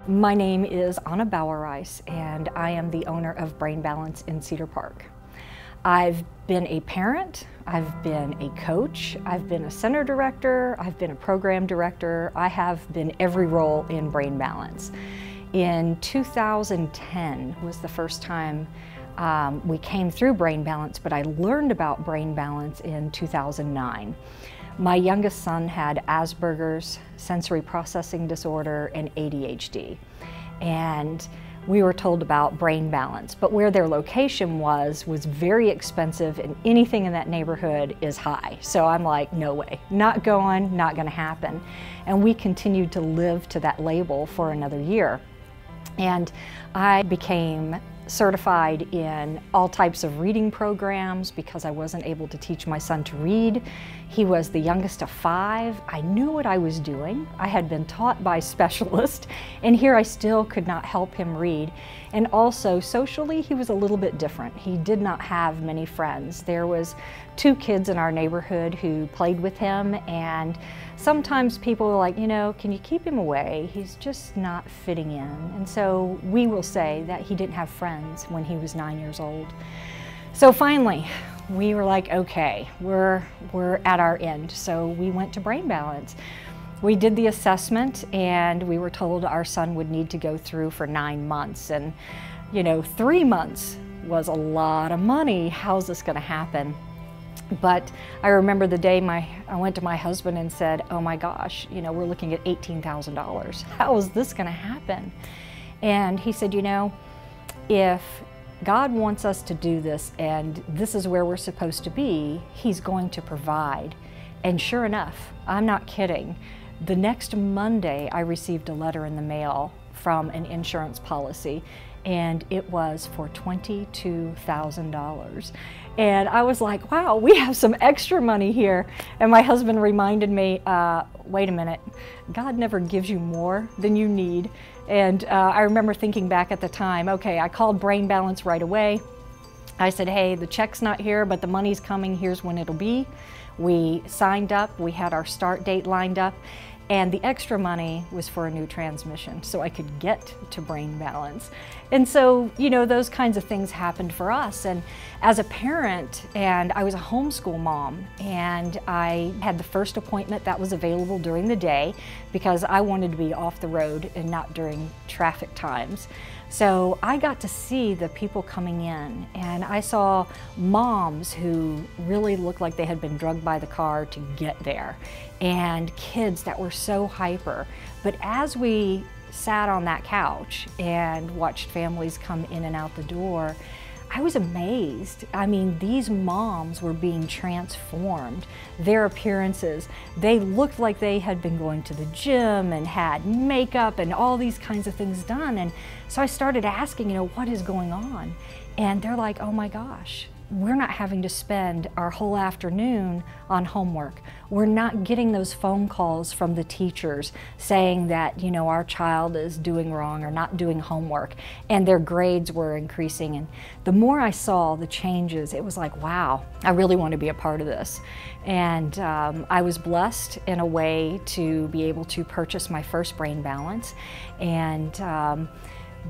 My name is Bauereis, and I am the owner of Brain Balance in Cedar Park. I've been a parent, I've been a coach, I've been a center director, I've been a program director. I have been every role in Brain Balance. In 2010 was the first time we came through Brain Balance, but I learned about Brain Balance in 2009. My youngest son had Asperger's, sensory processing disorder, and ADHD. And we were told about Brain Balance, but where their location was very expensive, and anything in that neighborhood is high. So I'm like, no way, not going, not gonna happen. And we continued to live to that label for another year. And I became certified in all types of reading programs because I wasn't able to teach my son to read. He was the youngest of 5. I knew what I was doing. I had been taught by specialists, and here I still could not help him read. And also socially, he was a little bit different. He did not have many friends. There was 2 kids in our neighborhood who played with him, and sometimes people were like, you know, can you keep him away? He's just not fitting in. And so we will say that he didn't have friends when he was 9 years old. So finally, we were like, okay, we're at our end. So we went to Brain Balance. We did the assessment, and we were told our son would need to go through for 9 months. And, you know, 3 months was a lot of money. How's this gonna happen? But I remember the day I went to my husband and said, oh my gosh, you know, we're looking at $18,000. How is this gonna happen? And he said, you know, if God wants us to do this and this is where we're supposed to be, He's going to provide. And sure enough, I'm not kidding, the next Monday I received a letter in the mail from an insurance policy, and it was for $22,000. And I was like, wow, we have some extra money here. And my husband reminded me, wait a minute, God never gives you more than you need. And I remember thinking back at the time, okay, I called Brain Balance right away. I said, hey, the check's not here, but the money's coming, here's when it'll be. We signed up, we had our start date lined up, and the extra money was for a new transmission so I could get to Brain Balance. And so, you know, those kinds of things happened for us. And as a parent, and I was a homeschool mom, and I had the first appointment that was available during the day because I wanted to be off the road and not during traffic times. So I got to see the people coming in, and I saw moms who really looked like they had been drugged by the car to get there, and kids that were so hyper. But as we sat on that couch and watched families come in and out the door, I was amazed. I mean, these moms were being transformed. Their appearances, they looked like they had been going to the gym and had makeup and all these kinds of things done. And so I started asking, you know, what is going on? And they're like, oh my gosh, we're not having to spend our whole afternoon on homework. We're not getting those phone calls from the teachers saying that, you know, our child is doing wrong or not doing homework, and their grades were increasing. And the more I saw the changes, it was like, wow, I really want to be a part of this. And I was blessed in a way to be able to purchase my first Brain Balance. And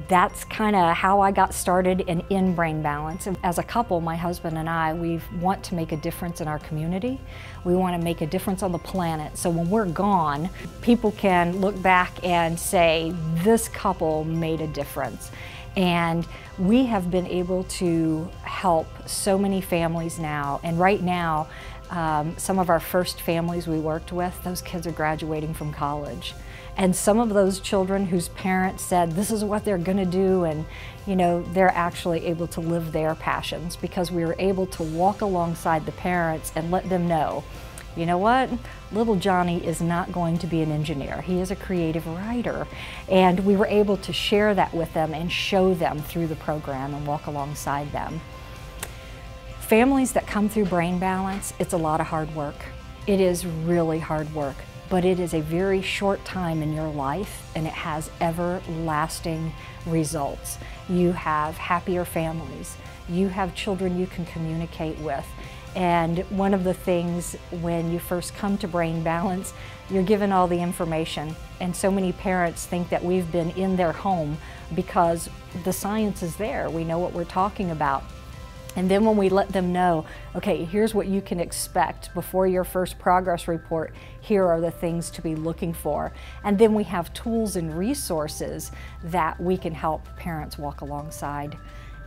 that's kind of how I got started in Brain Balance. As a couple, my husband and I, we want to make a difference in our community. We want to make a difference on the planet. So when we're gone, people can look back and say, this couple made a difference. And we have been able to help so many families now. And right now, some of our first families we worked with, those kids are graduating from college. And some of those children whose parents said this is what they're going to do, and you know, they're actually able to live their passions because we were able to walk alongside the parents and let them know, you know what, little Johnny is not going to be an engineer. He is a creative writer. And we were able to share that with them and show them through the program and walk alongside them. Families that come through Brain Balance, it's a lot of hard work. It is really hard work. But it is a very short time in your life, and it has everlasting results. You have happier families. You have children you can communicate with. And one of the things when you first come to Brain Balance, you're given all the information. And so many parents think that we've been in their home because the science is there. We know what we're talking about. And then when we let them know, okay, here's what you can expect before your first progress report, here are the things to be looking for. And then we have tools and resources that we can help parents walk alongside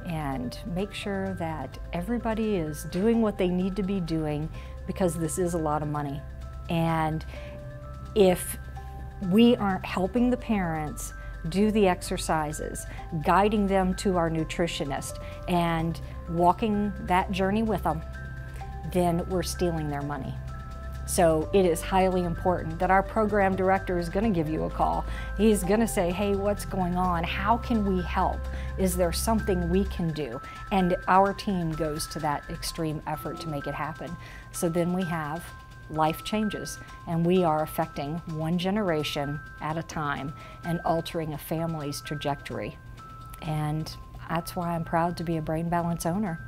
and make sure that everybody is doing what they need to be doing, because this is a lot of money. And if we aren't helping the parents do the exercises, guiding them to our nutritionist, and walking that journey with them, then we're stealing their money. So it is highly important that our program director is going to give you a call. He's going to say, hey, what's going on? How can we help? Is there something we can do? And our team goes to that extreme effort to make it happen. So then we have life changes, and we are affecting one generation at a time and altering a family's trajectory. And that's why I'm proud to be a Brain Balance owner.